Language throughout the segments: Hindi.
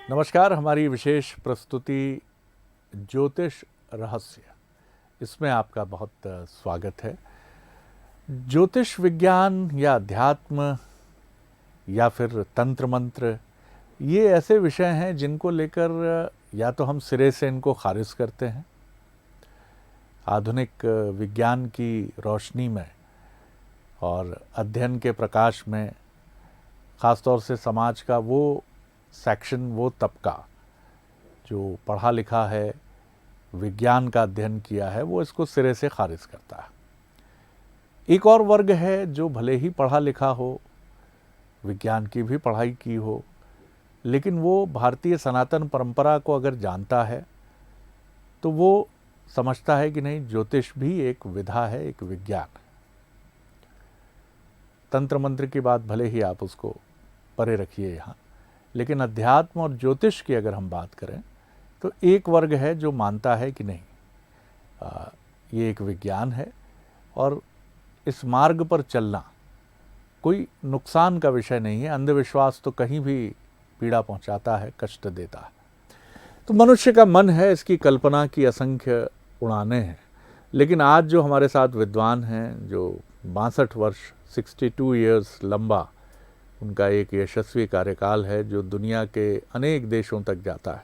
नमस्कार। हमारी विशेष प्रस्तुति ज्योतिष रहस्य, इसमें आपका बहुत स्वागत है। ज्योतिष विज्ञान या अध्यात्म या फिर तंत्र मंत्र, ये ऐसे विषय हैं जिनको लेकर या तो हम सिरे से इनको खारिज करते हैं, आधुनिक विज्ञान की रोशनी में और अध्ययन के प्रकाश में, ख़ास तौर से समाज का वो सेक्शन, वो तबका जो पढ़ा लिखा है, विज्ञान का अध्ययन किया है, वो इसको सिरे से खारिज करता है। एक और वर्ग है जो भले ही पढ़ा लिखा हो, विज्ञान की भी पढ़ाई की हो, लेकिन वो भारतीय सनातन परंपरा को अगर जानता है तो वो समझता है कि नहीं, ज्योतिष भी एक विधा है, एक विज्ञान है। तंत्र मंत्र की बात भले ही आप उसको परे रखिए यहाँ, लेकिन अध्यात्म और ज्योतिष की अगर हम बात करें तो एक वर्ग है जो मानता है कि नहीं, ये एक विज्ञान है और इस मार्ग पर चलना कोई नुकसान का विषय नहीं है। अंधविश्वास तो कहीं भी पीड़ा पहुंचाता है, कष्ट देता है। तो मनुष्य का मन है, इसकी कल्पना की असंख्य उड़ानें हैं। लेकिन आज जो हमारे साथ विद्वान हैं, जो 62 वर्ष 62 ईयर्स लंबा उनका एक यशस्वी कार्यकाल है जो दुनिया के अनेक देशों तक जाता है,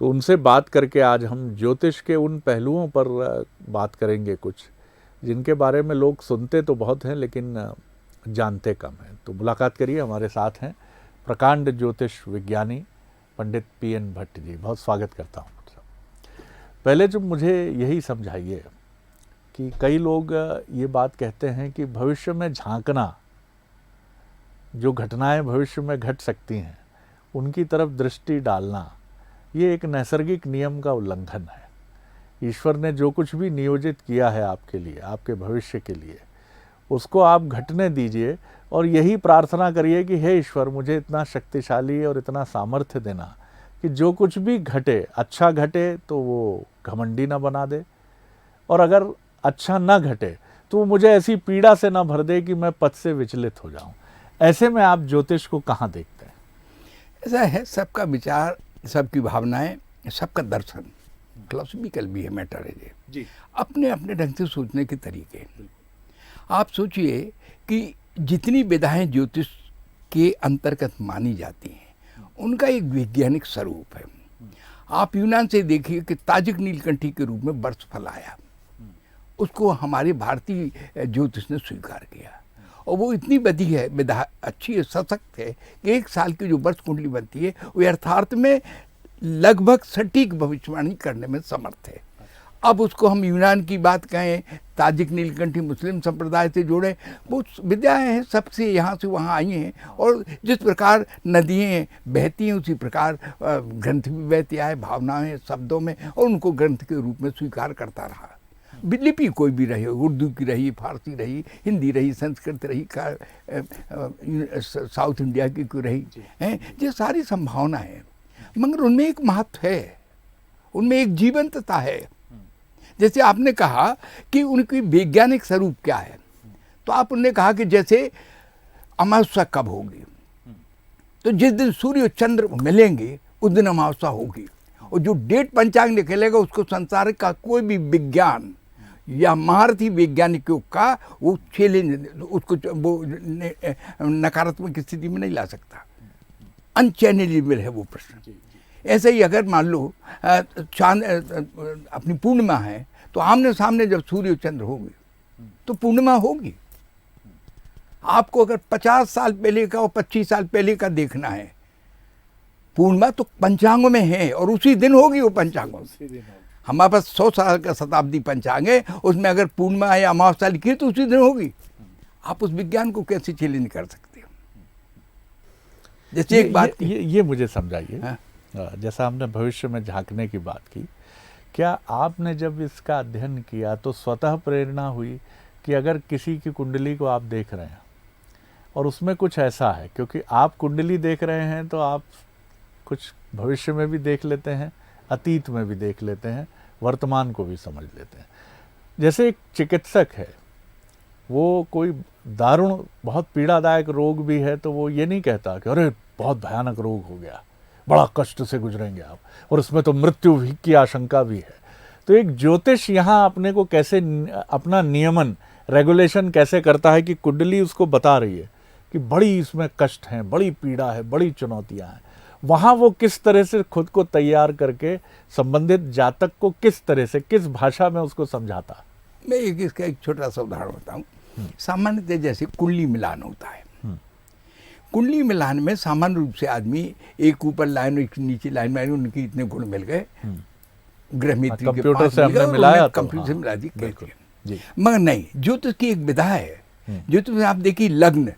तो उनसे बात करके आज हम ज्योतिष के उन पहलुओं पर बात करेंगे कुछ जिनके बारे में लोग सुनते तो बहुत हैं लेकिन जानते कम हैं। तो मुलाकात करिए, हमारे साथ हैं प्रकांड ज्योतिष विज्ञानी पंडित पीएन भट्ट जी। बहुत स्वागत करता हूँ। पहले जो मुझे यही समझाइए कि कई लोग ये बात कहते हैं कि भविष्य में झांकना, जो घटनाएं भविष्य में घट सकती हैं उनकी तरफ दृष्टि डालना, ये एक नैसर्गिक नियम का उल्लंघन है। ईश्वर ने जो कुछ भी नियोजित किया है आपके लिए, आपके भविष्य के लिए, उसको आप घटने दीजिए और यही प्रार्थना करिए कि हे ईश्वर, मुझे इतना शक्तिशाली और इतना सामर्थ्य देना कि जो कुछ भी घटे, अच्छा घटे तो वो घमंडी ना बना दे, और अगर अच्छा ना घटे तो वो मुझे ऐसी पीड़ा से ना भर दे कि मैं पथ से विचलित हो जाऊं। ऐसे में आप ज्योतिष को कहाँ देखते हैं? ऐसा है, सबका विचार, सबकी भावनाएं, सबका दर्शन फिलोसफिकल भी है, मैटर है ये, अपने अपने ढंग से सोचने के तरीके। आप सोचिए कि जितनी विधाएं ज्योतिष के अंतर्गत मानी जाती हैं उनका एक वैज्ञानिक स्वरूप है। आप यूनान से देखिए कि ताजिक नीलकंठी के रूप में वर्ष फल आया, उसको हमारे भारतीय ज्योतिष ने स्वीकार किया और वो इतनी बधी है, विधा अच्छी है, सशक्त है कि 1 साल की जो वर्ष कुंडली बनती है वो यथार्थ में लगभग सटीक भविष्यवाणी करने में समर्थ है। अब उसको हम यूनान की बात कहें, ताजिक नीलकंठी मुस्लिम संप्रदाय से जोड़ें, वो विद्याएं हैं, सबसे यहाँ से वहाँ आई हैं, और जिस प्रकार नदियाँ बहती हैं उसी प्रकार ग्रंथ भी बहती आए भावनाएं शब्दों में, और उनको ग्रंथ के रूप में स्वीकार करता रहा। लिपि कोई भी रही, उर्दू की रही, फारसी रही, हिंदी रही, संस्कृत रही, साउथ इंडिया की कोई रही हैं, ये सारी संभावना है, मगर उनमें एक महत्व है, उनमें एक जीवंतता है। जैसे आपने कहा कि उनकी वैज्ञानिक स्वरूप क्या है, तो आप उन्होंने कहा कि जैसे अमावस्या कब होगी, तो जिस दिन सूर्य और चंद्र मिलेंगे उस दिन अमावस्या होगी, और जो डेट पंचांग निकलेगा उसको संसार का कोई भी विज्ञान या महारथी वैज्ञानिकों का वो चैलेंज, उसको वो नकारात्मक स्थिति में नहीं ला सकता। अनचैलेंजेबल है वो प्रश्न। ऐसे ही अगर मान लो चांद अपनी पूर्णिमा है तो आमने सामने जब सूर्य और चंद्र होंगे तो पूर्णिमा होगी। आपको अगर 50 साल पहले का और 25 साल पहले का देखना है, पूर्णिमा तो पंचांगों में है और उसी दिन होगी वो पंचांगों में। हमारे पास 100 साल का शताब्दी पंचांग है, उसमें अगर पूर्णिमा या अमावस्या लिखी तो उसी दिन होगी। आप उस विज्ञान को कैसे चैलेंज कर सकते हो? जैसे एक बात ये मुझे समझाइए। जैसा हमने भविष्य में झांकने की बात की, क्या आपने जब इसका अध्ययन किया तो स्वतः प्रेरणा हुई कि अगर किसी की कुंडली को आप देख रहे हैं और उसमें कुछ ऐसा है, क्योंकि आप कुंडली देख रहे हैं तो आप कुछ भविष्य में भी देख लेते हैं, अतीत में भी देख लेते हैं, वर्तमान को भी समझ लेते हैं। जैसे एक चिकित्सक है, वो कोई दारुण बहुत पीड़ादायक रोग भी है तो वो ये नहीं कहता कि अरे बहुत भयानक रोग हो गया, बड़ा कष्ट से गुजरेंगे आप, और उसमें तो मृत्यु की आशंका भी है। तो एक ज्योतिष यहाँ अपने को कैसे अपना नियमन रेगुलेशन कैसे करता है कि कुंडली उसको बता रही है कि बड़ी इसमें कष्ट हैं, बड़ी पीड़ा है, बड़ी चुनौतियां हैं, वहाँ वो किस तरह से खुद को तैयार करके संबंधित जातक को किस तरह से, किस भाषा में उसको समझाता? मैं इसका एक छोटा सा उदाहरण बताऊं। सामान्यतः जैसे कुंडली मिलान होता है, कुंडली मिलान में सामान्य रूप से आदमी एक ऊपर लाइन एक नीचे लाइन में उनके इतने गुण मिल गए, ग्रह मित्र के कंप्यूटर से हमने मिलाया, कंप्यूटर से मिला दी कहते हैं। मगर नहीं, ज्योतिष की एक विधा है। ज्योतिष में आप देखिए लग्न,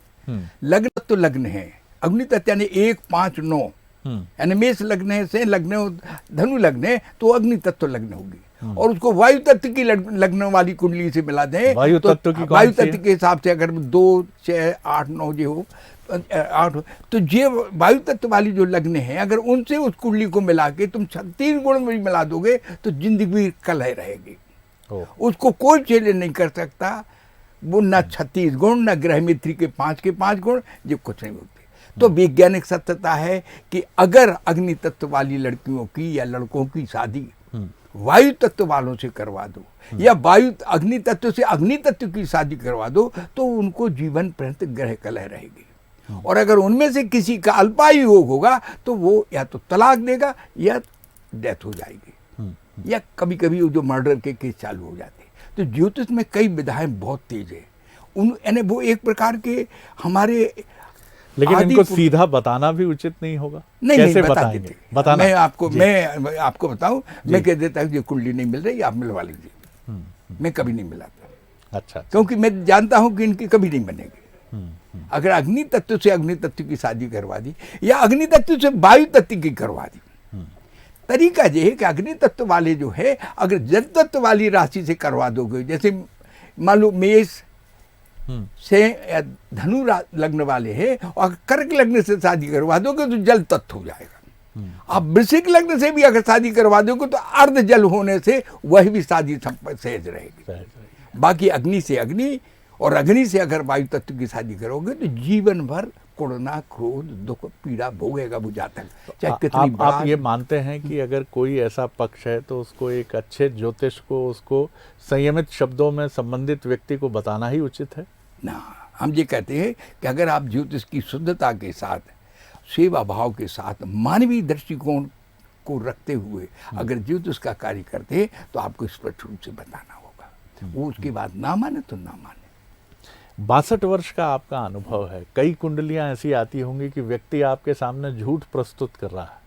लग्न तो लग्न है, अग्नि तत्व यानी 1, 5, 9, यानी मेष लग्न है, से लग्न है, धनु लग्न है तो अग्नि तत्व लग्न होगी। और उसको वायु तत्व की लग्न वाली कुंडली से मिला दें, वायु तत्व की वायु तत्व के हिसाब से अगर 2, 6, 8, 9 जो हो 8, तो ये वायु तत्व वाली जो लग्न है अगर उनसे उस कुंडली को मिला के तुम 36 गुण में मिला दोगे तो जिंदगी कलह रहेगी। उसको कोई चैलेंज नहीं कर सकता। वो न 36 गुण, न ग्रह मित्री के 5 गुण, ये कुछ नहीं होते। तो वैज्ञानिक सत्यता है कि अगर अग्नि तत्व वाली लड़कियों की या लड़कों की शादी वायु तत्व वालों से करवा दो या वायु अग्नि तत्व से अग्नि तत्व की शादी करवा दो तो उनको जीवन पर्यंत ग्रह कलह रहेगी। और अगर उनमें से किसी का अल्पायु योग होगा तो वो या तो तलाक देगा या डेथ हो जाएगी, या कभी कभी जो मर्डर के केस चालू हो जाते हैं। तो ज्योतिष में कई विधाएं बहुत तेज है, यानी वो एक प्रकार के हमारे, लेकिन इनको सीधा बताना भी उचित नहीं होगा। नहीं, कैसे नहीं, बताएंगे? बताना मैं आपको बताऊं, मैं कह देता हूँ ये कुंडली नहीं मिल रही, आप मिलवा लीजिए। मैं कभी नहीं मिलाता। अच्छा। क्योंकि मैं जानता हूं कि इनकी कभी नहीं बनेगी। अगर अग्नि तत्व से अग्नि तत्व की शादी करवा दी या अग्नि तत्व से वायु तत्व की करवा दी, तरीका यह है कि अग्नि तत्व वाले जो है अगर जल तत्व वाली राशि से करवा दोगे, जैसे मान लो मेष से या धनु लग्न वाले हैं और कर्क लग्न से शादी करवा दोगे तो जल तत्व हो जाएगा। आप वृश्चिक लग्न से भी अगर शादी करवा दोगे तो अर्ध जल होने से वह भी शादी सहज रहेगी। बाकी अग्नि से अग्नि और अग्नि से अगर वायु तत्व की शादी करोगे तो जीवन भर कुड़ना, क्रोध, दुख, पीड़ा भोगेगा वो जातक, चाहे कितनी बार। आप ये मानते हैं कि अगर कोई ऐसा पक्ष है तो उसको एक अच्छे ज्योतिष को उसको संयमित शब्दों में संबंधित व्यक्ति को बताना ही उचित है ना? हम ये कहते हैं कि अगर आप ज्योतिष की शुद्धता के साथ, सेवा भाव के साथ, मानवीय दृष्टिकोण को रखते हुए अगर ज्योतिष का कार्य करते हैं तो आपको स्पष्ट रूप से बताना होगा। वो उसके बाद ना माने तो ना माने। 62 वर्ष का आपका अनुभव है, कई कुंडलियां ऐसी आती होंगी कि व्यक्ति आपके सामने झूठ प्रस्तुत कर रहा है,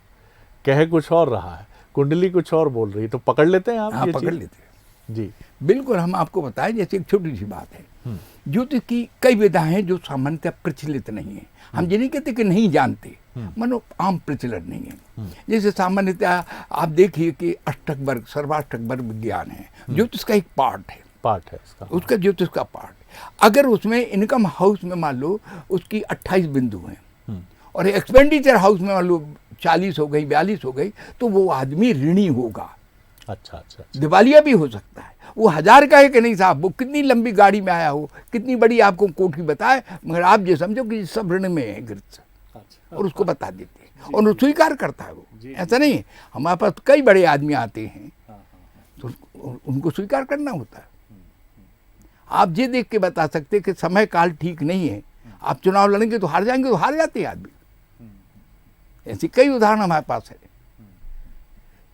कह कुछ और रहा है, कुंडली कुछ और बोल रही है, तो पकड़ लेते हैं आप? हाँ, पकड़ लेते हैं जी, बिल्कुल। हम आपको बताएं, जैसे एक छोटी सी बात है, ज्योतिष की कई विधाएं हैं जो सामान्यतः प्रचलित नहीं है। हम ये नहीं कहते कि नहीं जानते, मानो आम प्रचलन नहीं है। जैसे सामान्यतः आप देखिए कि अष्टक वर्ग, सर्वाष्टक वर्ग विज्ञान है, ज्योतिष का एक पार्ट है उसका ज्योतिष का पार्ट। अगर उसमें इनकम हाउस में मान लो उसकी 28 बिंदु हैं और एक्सपेंडिचर हाउस में मान लो 40 हो गई, 42 हो गई, तो वो आदमी ऋणी होगा। अच्छा। दिवालिया भी हो सकता है। वो 1000 का है कि नहीं साहब, वो कितनी लंबी गाड़ी में आया हो, कितनी बड़ी आपको कोठी बताए, मगर आप ये समझो कि सब ऋण में है गिरत, और उसको बता देते हैं और वो स्वीकार करता है। वो ऐसा नहीं है, हमारे पास कई बड़े आदमी आते हैं तो उनको स्वीकार करना होता है। आप ये देख के बता सकते कि समय काल ठीक नहीं है, आप चुनाव लड़ेंगे तो हार जाएंगे, तो हार जाते हैं आदमी। ऐसी कई उदाहरण हमारे पास है।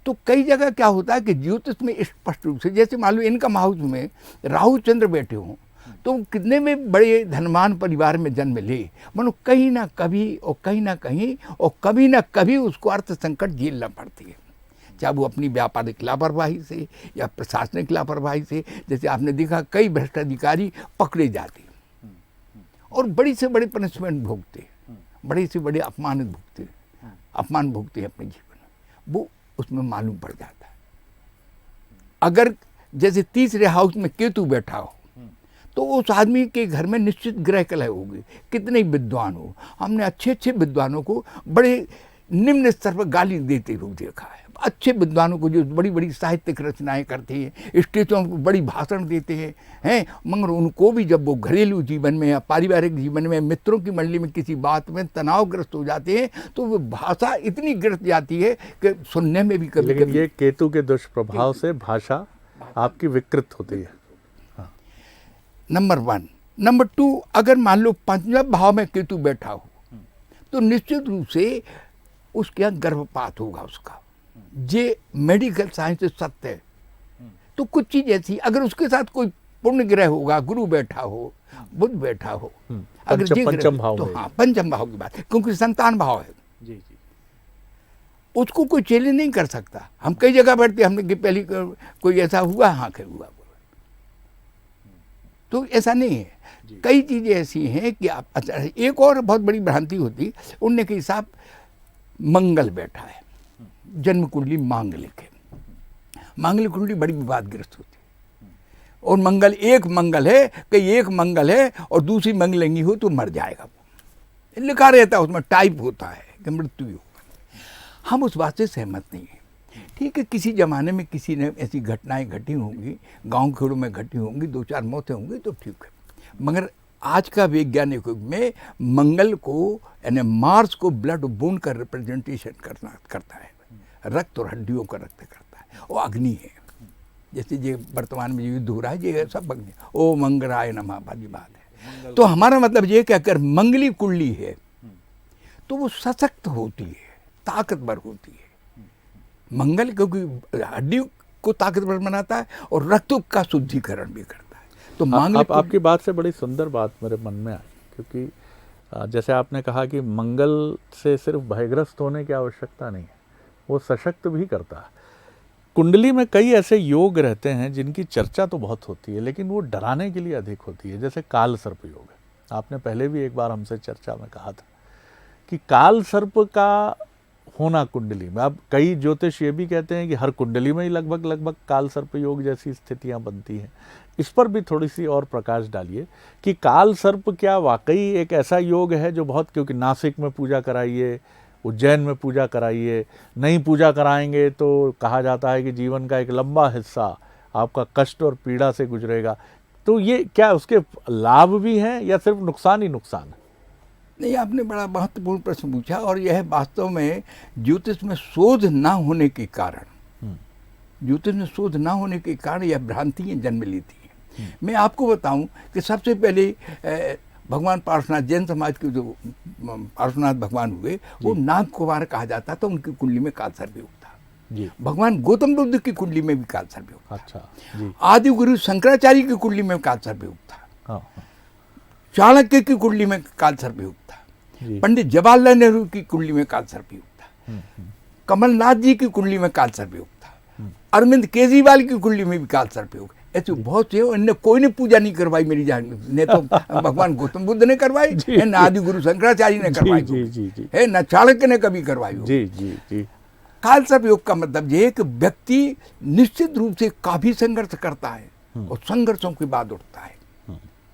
तो कई जगह क्या होता है कि ज्योतिष में स्पष्ट रूप से, जैसे मान लो इनकम हाउस में राहु चंद्र बैठे हों तो कितने में बड़े धनवान परिवार में जन्म ले, मानो कहीं ना कभी और कहीं ना कहीं और कभी ना कभी उसको अर्थ संकट झेलना पड़ती है, चाहे वो अपनी व्यापारिक लापरवाही से या प्रशासनिक लापरवाही से। जैसे आपने देखा कई भ्रष्ट अधिकारी पकड़े जाते और बड़ी से बड़ी पनिशमेंट भोगते, बड़े से बड़े अपमान भोगते हैं अपने जीवन में, वो उसमें मालूम पड़ जाता है। अगर जैसे तीसरे हाउस में केतु बैठा हो तो उस आदमी के घर में निश्चित ग्रह कलह होगी, कितने विद्वान हो। हमने अच्छे विद्वानों को बड़े निम्न स्तर पर गाली देते हुए देखा है, अच्छे विद्वानों को जो बड़ी बड़ी साहित्यिक रचनाएं करते हैं, स्टेजों पर बड़ी भाषण देते हैं, मगर उनको भी जब वो घरेलू जीवन में या पारिवारिक जीवन में मित्रों की मंडली में किसी बात में तनावग्रस्त हो जाते हैं तो वो भाषा इतनी गिरत जाती है कि सुनने में भी कभी लेकिन ये केतु के दुष्प्रभाव से भाषा आपकी विकृत होती है। नंबर 1। नंबर 2, अगर मान लो पंचम भाव में केतु बैठा हो तो निश्चित रूप से उसके यहाँ गर्भपात होगा उसका। ये मेडिकल साइंस से सत्य है। तो कुछ चीज ऐसी, अगर उसके साथ कोई पुण्य ग्रह होगा, गुरु बैठा हो, बुध बैठा हो, अगर पंचम भाव तो में, हाँ पंचम भाव की बात, क्योंकि संतान भाव है जी जी, उसको कोई चैलेंज नहीं कर सकता। हम कई जगह बैठते, हमने कि पहली कोई ऐसा हुआ, हाँ क्या हुआ, तो ऐसा नहीं है। कई चीजें ऐसी हैं कि आप, अच्छा एक और बहुत बड़ी भ्रांति होती, उनने के हिसाब मंगल बैठा है, जन्म कुंडली मांगलिक है, मांगलिक कुंडली बड़ी विवादग्रस्त होती है। और मंगल एक मंगल है, कई एक मंगल है और दूसरी मंगलंगी हो तो मर जाएगा, वो लिखा रहता है उसमें, टाइप होता है कि मृत्यु होगा। हम उस बात से सहमत नहीं है। ठीक है, किसी जमाने में किसी ने ऐसी घटनाएं घटी होंगी, गांव खेड़ों में घटी होंगी, 2-4 मौतें होंगी तो ठीक है, मगर आज का वैज्ञानिक युग में मंगल को यानी मार्स को ब्लड बोन का रिप्रेजेंटेशन करता है, रक्त और हड्डियों का रक्त करता है, वो अग्नि है। जैसे ये वर्तमान में युद्ध हो रहा है, ये सब अग्नि, ओ मंगलाय नमः वाली बात है। तो हमारा मतलब ये कि अगर मंगली कुंडली है तो वो सशक्त होती है, ताकतवर होती है। मंगल क्योंकि हड्डी को ताकतवर बनाता है और रक्त का शुद्धिकरण भी करता है। तो मांगलिक आपकी बात से बड़ी सुंदर बात मेरे मन में आई, क्योंकि जैसे आपने कहा कि मंगल से सिर्फ भयग्रस्त होने की आवश्यकता नहीं है, वो सशक्त भी करता है। कुंडली में कई ऐसे योग रहते हैं जिनकी चर्चा तो बहुत होती है, लेकिन वो डराने के लिए अधिक होती है। जैसे काल सर्प योग है, आपने पहले भी एक बार हमसे चर्चा में कहा था कि काल सर्प का होना कुंडली में, अब कई ज्योतिष ये भी कहते हैं कि हर कुंडली में ही लगभग काल सर्प योग जैसी स्थितियां बनती हैं। इस पर भी थोड़ी सी और प्रकाश डालिए कि काल सर्प क्या वाकई एक ऐसा योग है जो बहुत, क्योंकि नासिक में पूजा कराइए, उज्जैन में पूजा कराइए, नहीं पूजा कराएंगे तो कहा जाता है कि जीवन का एक लंबा हिस्सा आपका कष्ट और पीड़ा से गुजरेगा। तो ये क्या उसके लाभ भी हैं या सिर्फ नुकसान ही नुकसान है? नहीं, आपने बड़ा महत्वपूर्ण प्रश्न पूछा, और यह वास्तव में ज्योतिष में शोध ना होने के कारण, ज्योतिष में शोध ना होने के कारण यह भ्रांतियां जन्म लेती हैं। मैं आपको बताऊं कि सबसे पहले भगवान पार्श्वनाथ, जैन समाज के जो पार्श्वनाथ भगवान हुए, वो नाग कुमार कहा जाता था, उनकी कुंडली में काल सर्प योग था जी। भगवान गौतम बुद्ध की कुंडली में भी काल सर्प योग था। अच्छा जी। आदि गुरु शंकराचार्य की कुंडली में काल सर्प योग था। हाँ। चाणक्य की कुंडली में काल सर्प योग था। पंडित जवाहरलाल नेहरू की कुंडली में काल सर्प योग था। कमलनाथ जी की कुंडली में काल सर्प योग था। अरविंद केजरीवाल की कुंडली में भी काल सर्प योग। ऐसे बहुत से, इनने कोई ने पूजा नहीं करवाई मेरी जान ने, तो भगवान गौतम बुद्ध ने करवाई है, न आदि गुरु शंकराचार्य ने करवाई है, न चाणक्य ने कभी करवाई हो। काल सर्प योग का मतलब ये है कि व्यक्ति निश्चित रूप से काफी संघर्ष करता है और संघर्षों के बाद उठता है।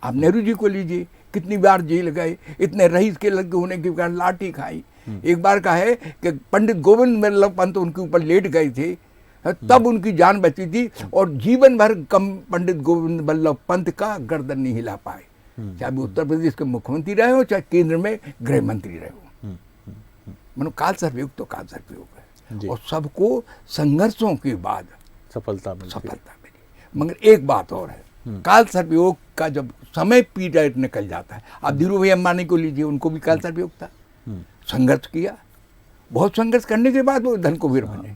आप नेहरू जी को लीजिए, कितनी बार जेल गए, इतने रईस के लगे होने के कारण लाठी खाई। एक बार का है कि पंडित गोविंद वल्लभ पंत उनके ऊपर लेट गए थे, तब उनकी जान बची थी, और जीवन भर कम पंडित गोविंद वल्लभ पंत का गर्दन नहीं हिला पाए, चाहे वो उत्तर प्रदेश के मुख्यमंत्री रहे हो, चाहे केंद्र में गृह मंत्री रहे हो। मानो काल सर्प योग तो काल सर्प योग है, और सबको संघर्षों के बाद सफलता मिली। मगर एक बात और है, काल सर्प योग का जब समय पीरियड निकल जाता है, आप धीरू भाई अंबानी को लीजिए, उनको भी काल सर्प योग था, संघर्ष किया, बहुत संघर्ष करने के बाद वो धन कुबेर बने।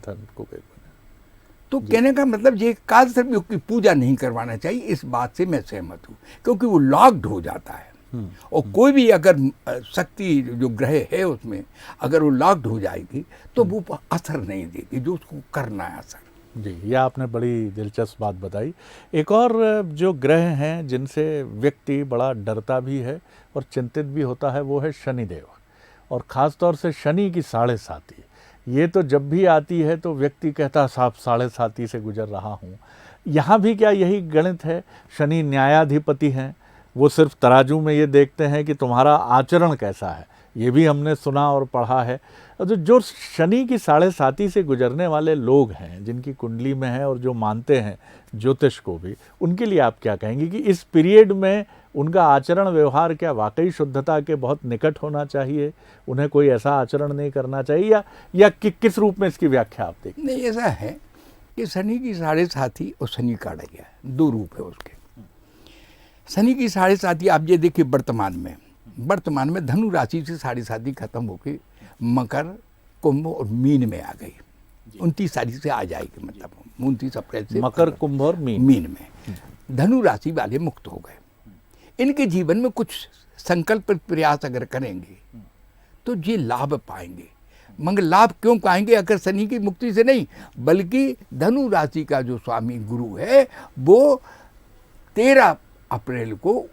तो कहने का मतलब ये काल सर्प योग की पूजा नहीं करवाना चाहिए, इस बात से मैं सहमत हूँ, क्योंकि वो लॉक्ड हो जाता है। और कोई भी अगर शक्ति जो ग्रह है उसमें अगर वो लॉक्ड हो जाएगी तो वो असर नहीं देती जो उसको करना है असर। जी, यह आपने बड़ी दिलचस्प बात बताई। एक और जो ग्रह हैं जिनसे व्यक्ति बड़ा डरता भी है और चिंतित भी होता है, वो है शनिदेव, और ख़ास तौर से शनि की 7.5। ये तो जब भी आती है तो व्यक्ति कहता साहब 7.5 से गुजर रहा हूँ। यहाँ भी क्या यही गणित है? शनि न्यायाधिपति हैं, वो सिर्फ तराजू में ये देखते हैं कि तुम्हारा आचरण कैसा है, ये भी हमने सुना और पढ़ा है। और जो शनि की 7.5 से गुजरने वाले लोग हैं, जिनकी कुंडली में है और जो मानते हैं ज्योतिष को भी, उनके लिए आप क्या कहेंगे कि इस पीरियड में उनका आचरण व्यवहार क्या वाकई शुद्धता के बहुत निकट होना चाहिए, उन्हें कोई ऐसा आचरण नहीं करना चाहिए, या किस रूप में इसकी व्याख्या आप देखते? नहीं, ऐसा है कि शनि की 7.5 और शनि का ढैया, दो रूप है उसके। शनि की 7.5 आप ये देखिए वर्तमान में धनु राशि से 7.5 खत्म होकर मकर, कुंभ और मीन में आ गई। 29 तारीख से आ जाएगी, मतलब 29 अप्रैल से मकर, कुंभ और मीन में धनु राशि वाले मुक्त हो गए। इनके जीवन में कुछ संकल्प प्रयास अगर करेंगे तो ये लाभ पाएंगे। मगर लाभ क्यों पाएंगे? अगर शनि की मुक्ति से नहीं, बल्कि धनु राशि का जो स्वामी गुरु है वो 13 अप्रैल को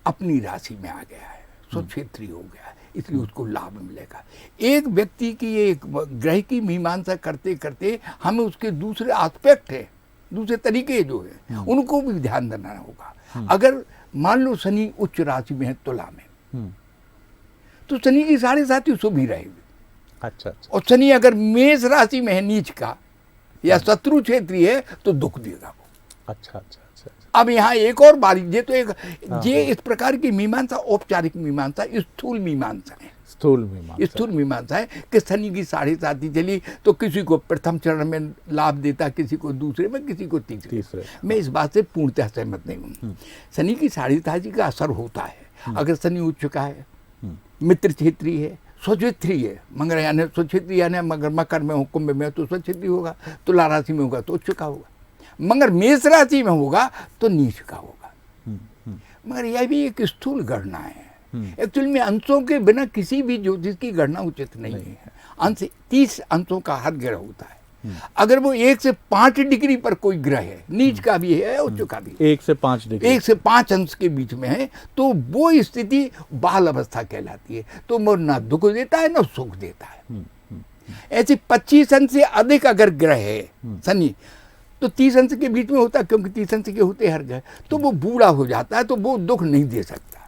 अपनी राशि में आ गया है, स्वक्षेत्री हो गया है, इसलिए उसको लाभ मिलेगा। एक व्यक्ति की, एक ग्रह की मीमांसा करते करते हमें उसके दूसरे एस्पेक्ट है, दूसरे तरीके जो है उनको भी ध्यान देना होगा। अगर मान लो शनि उच्च राशि में है, तुला में, तो शनि की 7.5 शुभ ही रहेगी। अच्छा। और शनि अगर मेष राशि में है, नीच का या शत्रु क्षेत्री है, तो दुख देगा वो। अच्छा। अब यहाँ एक और बारी, ये तो एक ये इस प्रकार की मीमांसा औपचारिक मीमांसा, स्थूल मीमांसा है। स्थूल मीमांसा है कि शनि की 7.5 चली तो किसी को प्रथम चरण में लाभ देता, किसी को दूसरे में, किसी को तीसरे। मैं इस बात से पूर्णतः सहमत नहीं हूँ। शनि की 7.5 का असर होता है। अगर शनि उच्च का है, मित्र क्षेत्री है, स्वक्षेत्री है, मगर यानी स्वक्षेत्री यानी मगर मकर में हो, कुंभ में हो तो स्वक्षेत्री होगा, तुला राशि में होगा तो उच्च का होगा, मगर मेष राशि में होगा तो नीच का होगा। मगर यह भी एक स्थूल गणना है। एक्चुअली में अंशों के बिना किसी भी ज्योतिष की गणना उचित नहीं है। अंश 30 अंशों का हर ग्रह होता है। अगर वो 1 से 5 डिग्री पर कोई ग्रह है, नीच का भी है, उच्च का भी, 1 से 5 डिग्री, 1 से 5 अंश के बीच में है, तो वो स्थिति बाल अवस्था कहलाती है। तो वो ना दुख देता है ना सुख देता है। ऐसे 25 अंश से अधिक अगर ग्रह है शनि, तो 30 अंश के बीच में होता है, क्योंकि 30 अंश के होते हर ग्रह, तो वो बूढ़ा हो जाता है, तो वो दुख नहीं दे सकता।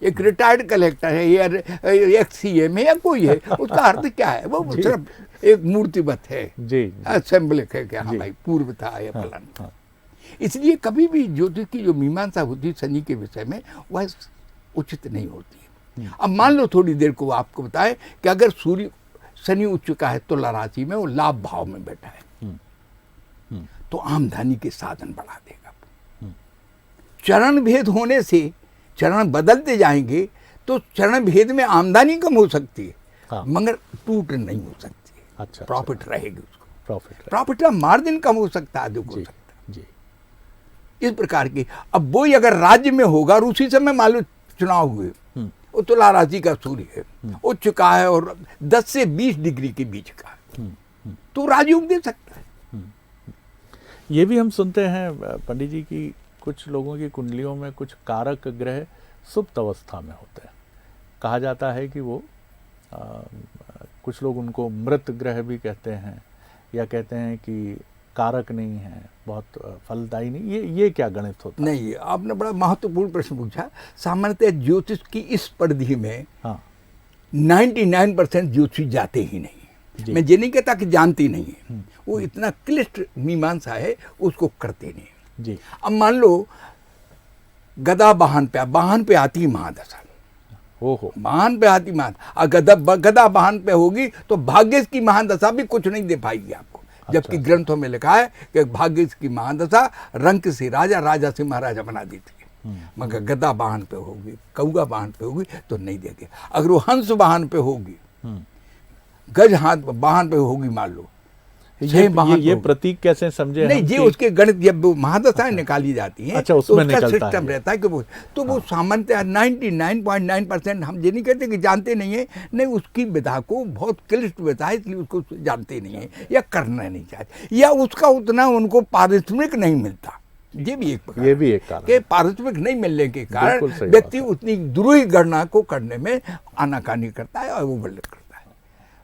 एक रिटायर्ड कलेक्टर है या XCA में या कोई है, उसका अर्थ क्या है? वो सिर्फ एक मूर्तिवत है, असेंबलिक है कि हाँ भाई पूर्व था या फलाना। इसलिए कभी भी ज्योतिष की जो मीमांसा होती है शनि के विषय में, वह उचित नहीं होती है। अब मान लो थोड़ी देर को आपको बताए कि अगर सूर्य शनि उच्च का है, तुला राशि में, वो लाभ भाव में बैठा है, तो आमदनी के साधन बढ़ा देगा। चरण भेद होने से चरण बदलते जाएंगे तो चरण भेद में आमदनी कम हो सकती है, मगर टूट नहीं हो सकती है। अच्छा, प्रॉफिट रहेगी उसको, प्रॉफिट का मार्जिन कम हो सकता है, अधिक हो सकता है। इस प्रकार की। अब वो अगर राज्य में होगा और उसी समय मान लो चुनाव हुए, वो तुला राशि का सूर्य है, उच्च का है और 10 से 20 डिग्री के बीच का, तो राजयोग दे सकता है। ये भी हम सुनते हैं पंडित जी की कुछ लोगों की कुंडलियों में कुछ कारक ग्रह सुप्त अवस्था में होते हैं। कहा जाता है कि वो कुछ लोग उनको मृत ग्रह भी कहते हैं, या कहते हैं कि कारक नहीं है, बहुत फलदायी नहीं। ये क्या गणित होता है? नहीं, आपने बड़ा महत्वपूर्ण प्रश्न पूछा। सामान्यतः ज्योतिष की इस परिधि में 99% ज्योतिषी जाते ही नहीं। मैं ये नहीं कहता कि जानती नहीं है, वो इतना क्लिष्ट मीमांसा है, उसको करते नहीं जी। अब मान लो गदा वाहन पे आती महादशा, वाहन पे आती गदा वाहन पे होगी तो भाग्येश की महादशा भी कुछ नहीं दे पाएगी आपको। जबकि ग्रंथों में लिखा है कि भाग्येश की महादशा रंक से राजा से महाराजा बना देती है, मगर गदा वाहन पे होगी, कौआ वाहन पे होगी तो नहीं देगी। अगर वो हंस वाहन पे होगी, गज हाथ वाहन पे होगी, मान लो ये प्रतीक कैसे समझे? नहीं, ये उसके गणित जब वो महादशाएं निकाली जाती हैं, अच्छा, तो उसमें उसका सिस्टम रहता है कि वो सामान्यतः 99.9%, हम ये नहीं कहते कि जानते नहीं है, नहीं, उसकी विधा को बहुत क्लिष्ट विधा है, इसलिए उसको जानते नहीं है या करना नहीं चाहते, या उसका उतना उनको पारिश्रमिक नहीं मिलता। ये भी एक कारण कि पारिश्रमिक नहीं मिलने के कारण व्यक्ति उतनी दुरूही गणना को करने में आनाकानी करता है और वो गलत करता है।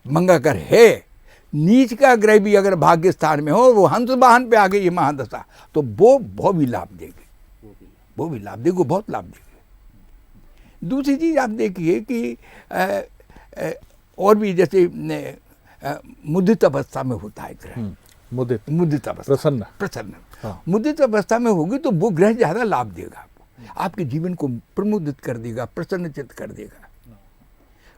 मंगर अगर है नीच का ग्रह भी अगर भाग्य स्थान में हो, वो हंस वाहन पे आ गई ये महादशा, तो वो भी लाभ देगी, वो भी लाभ देगी, बहुत लाभ देगी। दूसरी चीज आप देखिए कि और भी जैसे मुदित अवस्था में होता है ग्रह, मुदित अवस्था, प्रसन्न हाँ। मुदित अवस्था में होगी तो वो ग्रह ज़्यादा लाभ देगा आपको, आपके जीवन को प्रमुदित कर देगा, प्रसन्नचित कर देगा।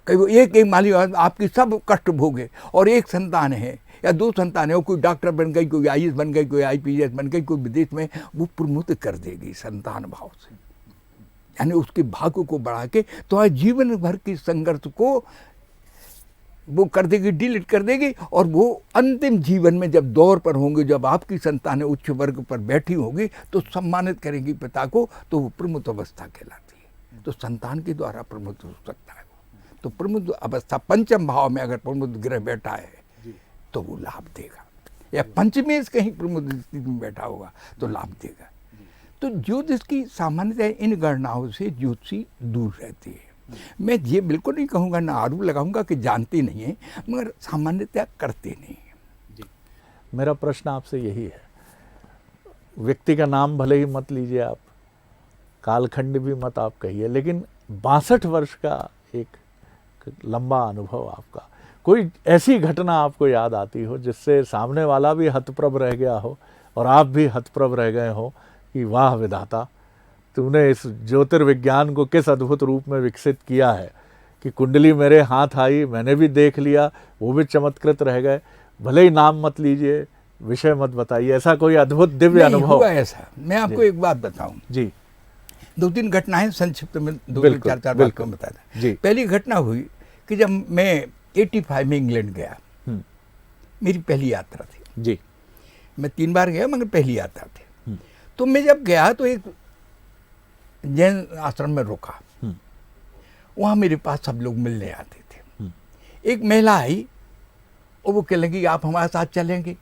कई वो एक मान लीजिए आपकी सब कष्ट भोगे और एक संतान है या दो संतान है, कोई डॉक्टर बन गई, कोई आईएएस बन गई, कोई आईपीएस बन गई, कोई विदेश में, वो प्रमुदित कर देगी संतान भाव से, यानी उसके भाग्य को बढ़ा के तो जीवन भर की संघर्ष को वो कर देगी, डिलीट कर देगी। और वो अंतिम जीवन में जब दौर पर होंगे, जब आपकी संतान उच्च वर्ग पर बैठी होगी तो सम्मानित करेंगी पिता को, तो वो प्रमुद अवस्था कहलाती है। तो संतान के द्वारा प्रमुद हो सकता है। तो प्रमुद अवस्था पंचम भाव में अगर प्रमुद ग्रह बैठा है तो वो लाभ देगा, या पंचमेश कहीं प्रमुद स्थिति में बैठा होगा तो लाभ देगा। तो ज्योतिष की सामान्यतः इन गणनाओं से ज्योतिषी दूर रहती है। मैं ये बिल्कुल नहीं कहूँगा, ना आरोप लगाऊंगा कि जानते नहीं है, मगर सामान्यतः करते नहीं है। मेरा प्रश्न आपसे यही है, व्यक्ति का नाम भले ही मत लीजिए आप, कालखंड भी मत आप कहिए, लेकिन 62 वर्ष का एक लंबा अनुभव आपका, कोई ऐसी घटना आपको याद आती हो जिससे सामने वाला भी हतप्रभ रह गया हो और आप भी हतप्रभ रह गए हो कि वाह विधाता, तूने इस ज्योतिर्विज्ञान को किस अद्भुत रूप में विकसित किया है कि कुंडली मेरे हाथ आई, मैंने भी देख लिया, वो भी चमत्कृत रह गए, भले ही नाम मत लीजिए, विषय मत बताइए, ऐसा कोई अद्भुत दिव्य अनुभव? हुआ ऐसा। मैं आपको एक बात बताऊं जी, 2-3 घटनाएं संक्षिप्त में 2-4 बात को बताया था। पहली घटना हुई कि जब मैं 85 में इंग्लैंड गया, मेरी पहली यात्रा थी जी। मैं 3 बार गया मगर पहली यात्रा थी। तो मैं जब गया तो एक जैन आश्रम में रुका, वहाँ मेरे पास सब लोग मिलने आते थे। एक महिला आई और वो कहने लगी आप हमारे साथ चलेंगे?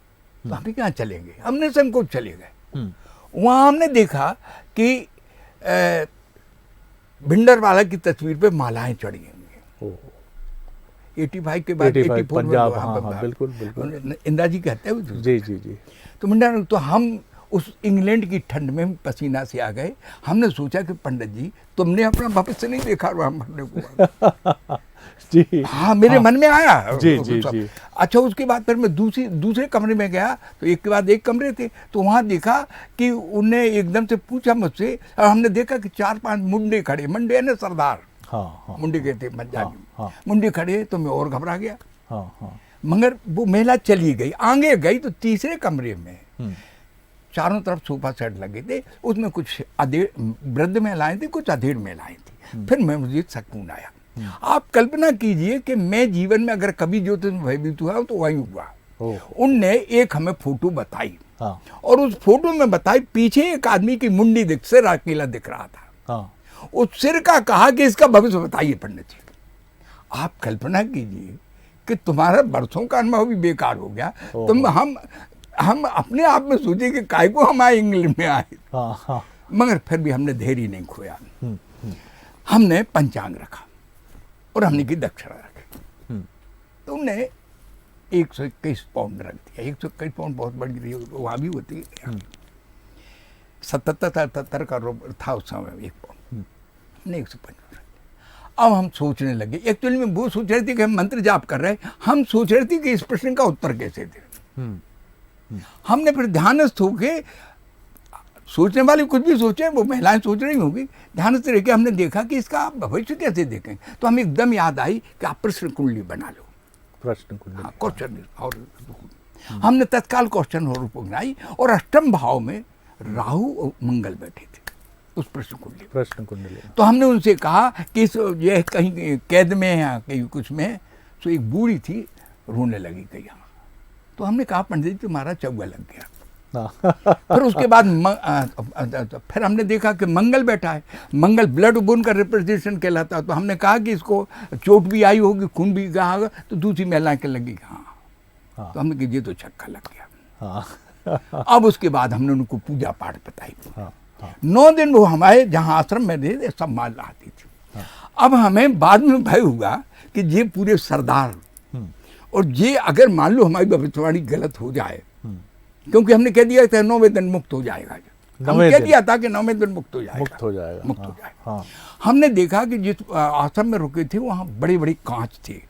तो हम कहाँ चलेंगे, हमने संकोच चले गए। वहाँ हमने देखा कि भिंडरवाला की तस्वीर पे मालाएं चढ़ी हुई, 85 के बाद 84 पंजाब, हाँ, बिल्कुल बिल्कुल, इंदिरा जी कहते हैं जी जी जी। तो भिंडर, तो हम उस इंग्लैंड की ठंड में पसीना से आ गए। हमने सोचा कि पंडित जी तुमने अपना भविष्य नहीं देखा राम भरने को जी। हाँ, मेरे मन में आया जी जी जी। अच्छा, उसके बाद फिर मैं दूसरे कमरे में गया, तो एक के बाद एक कमरे थे, तो वहाँ देखा कि उन्हें एकदम से पूछा मुझसे, और हमने देखा कि 4-5 मुंडे खड़े, मुंडे है ना सरदार, मुंडे कहते पंजाबी, मुंडे खड़े, तो मैं और घबरा गया। मगर वो महिला चली गई, आगे गई तो तीसरे कमरे में चारों तरफ सोफा सेट लगे थे, उसमें कुछ वृद्ध महिलाएं थी, कुछ अधेड़ महिलाएं थी। फिर मैं मुझे सकून आया। आप कल्पना कीजिए कि मैं जीवन में अगर कभी ज्योतिष में भयभीत हुआ तो वही हुआ। उनने एक हमें फोटो बताई, और उस फोटो में बताई पीछे एक आदमी की मुंडी सिर अकेला दिख रहा था। उस सिर का कहा कि इसका भविष्य बताइए पंडित जी। आप कल्पना कीजिए कि तुम्हारा बरसों का अनुभव भी बेकार हो गया। तुम हम अपने आप में सोचे कि काय को हम आए इंग्लैंड में आए। मगर फिर भी हमने धैर्य नहीं खोया। हमने पंचांग रखा और हमने की दक्षिणा रखी। तो हमने 121 पाउंड रख दिया। 121 पाउंड बहुत बड़ी थी, वहाँ भी होती है। 77 का था उस समय 1 पाउंड, हमने 155। अब हम सोचने लगे, एक्चुअली में वो सोच रहे थे कि हम मंत्र जाप कर रहे हैं, हम सोच रहे थे कि इस प्रश्न का उत्तर कैसे दें। हमने फिर ध्यानस्थ होके, सोचने वाले कुछ भी सोचे, वो महिलाएं सोच रही होगी, ध्यानस्थ रह के हमने देखा कि इसका आप भविष्य कैसे देखें। तो हमें एकदम याद आई कि आप प्रश्न कुंडली बना लो, प्रश्न कुंडली, हाँ, क्वेश्चन। और हमने तत्काल क्वेश्चन और बनाई, और अष्टम भाव में राहु और मंगल बैठे थे उस प्रश्न कुंडली। तो हमने उनसे कहा कि यह कहीं कैद में है, कहीं कुछ में। तो एक बूढ़ी थी, रोने लगी कहीं। तो हमने कहा पंडित जी तुम्हारा चौगा लग गया। फिर उसके बाद फिर हमने देखा कि मंगल बैठा है। मंगल ब्लड बोन का रिप्रेजेंटेशन कहलाता है। तो हमने कहा कि इसको चोट भी आई होगी, खून भी गया होगा। तो दूसरी महिला के लगी हाँ। तो हमने कहा ये तो छक्का लग गया। अब उसके बाद हमने उनको पूजा पाठ बताई। 9 दिन वो हमारे जहाँ आश्रम में थे सब माल आती थी। अब हमें बाद में भय हुआ कि ये पूरे सरदार, और ये अगर मान लो हमारी भविष्यवाणी गलत हो जाए, क्योंकि हमने कह दिया था 9वें दिन मुक्त हो जाएगा। हम कह दिया था कि 9वें दिन मुक्त हो जाएगा, मुक्त हो जाएगा, मुक्त हो जाएगा। हाँ, हमने देखा कि जिस आश्रम में रुके थे वहाँ बड़ी बड़ी कांच थी,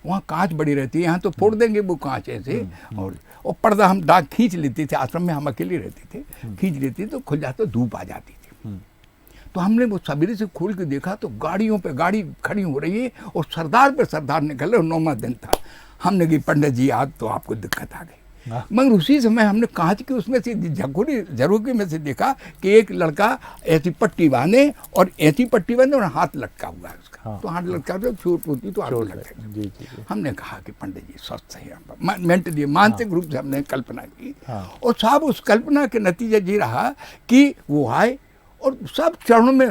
वहाँ कांच बड़ी रहती है, यहाँ तो फोड़ देंगे वो कांच ऐसे, और पर्दा हम दाग खींच लेते थे, आश्रम में हम अकेले रहते थे, खींच लेते तो खुल जाता, धूप आ जाती थी। तो हमने वो सवेरे से खोल के देखा तो गाड़ियों पे गाड़ी खड़ी हो रही है और सरदार पे सरदार निकल रहे, 9वां दिन था। हमने कहा पंडित जी आज तो आपको दिक्कत आ गई। मगर उसी समय हमने कांच के उसमें से झकोरी झरोके में से देखा कि एक लड़का ऐसी पट्टी बांधे और ऐसी पट्टी बांधे और हाथ लटका हुआ है उसका। हाँ, तो हाथ लटका तो चोट होती तो हाथ लटका। हमने कहा कि पंडित जी स्वस्थ है, मेंटली मानसिक रूप से हमने कल्पना की। और साहब उस कल्पना के नतीजे ये रहा कि वो आए और सब चरणों में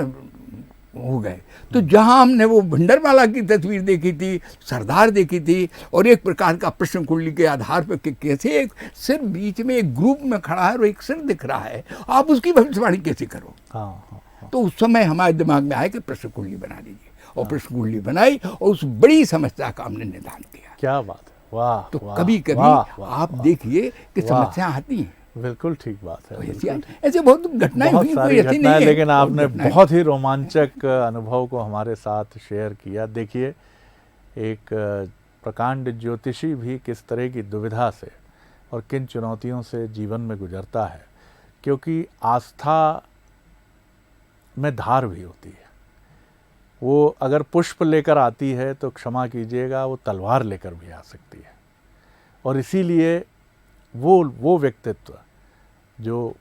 हो गए। तो जहां हमने वो भंडरवाला की तस्वीर देखी थी, सरदार देखी थी, और एक प्रकार का प्रश्न कुंडली के आधार पर कि कैसे एक सिर बीच में एक ग्रुप में खड़ा है और एक सिर दिख रहा है, आप उसकी भविष्यवाणी कैसे करो। तो उस समय हमारे दिमाग में आया कि प्रश्न कुंडली बना लीजिए, और प्रश्न कुंडली बनाई और उस बड़ी समस्या का हमने निदान किया। क्या बात है, वाह। तो कभी कभी आप देखिए कि समस्या आती है। बिल्कुल ठीक बात है। तो ऐसे बहुत घटनाएं हुई, कोई ऐसी नहीं है, लेकिन आपने बहुत ही रोमांचक अनुभव को हमारे साथ शेयर किया। देखिए एक प्रकांड ज्योतिषी भी किस तरह की दुविधा से और किन चुनौतियों से जीवन में गुजरता है, क्योंकि आस्था में धार भी होती है। वो अगर पुष्प लेकर आती है तो क्षमा कीजिएगा वो तलवार लेकर भी आ सकती है। और इसीलिए वो व्यक्तित्व जो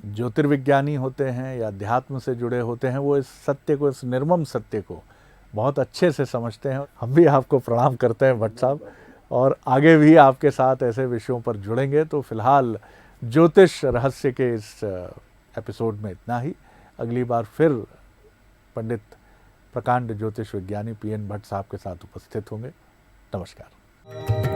ज्योतिर्विज्ञानी होते हैं या अध्यात्म से जुड़े होते हैं, वो इस सत्य को, इस निर्मम सत्य को बहुत अच्छे से समझते हैं। हम भी आपको प्रणाम करते हैं भट्ट साहब, और आगे भी आपके साथ ऐसे विषयों पर जुड़ेंगे। तो फिलहाल ज्योतिष रहस्य के इस एपिसोड में इतना ही। अगली बार फिर पंडित प्रकांड ज्योतिष विज्ञानी PN भट्ट साहब के साथ उपस्थित होंगे। नमस्कार।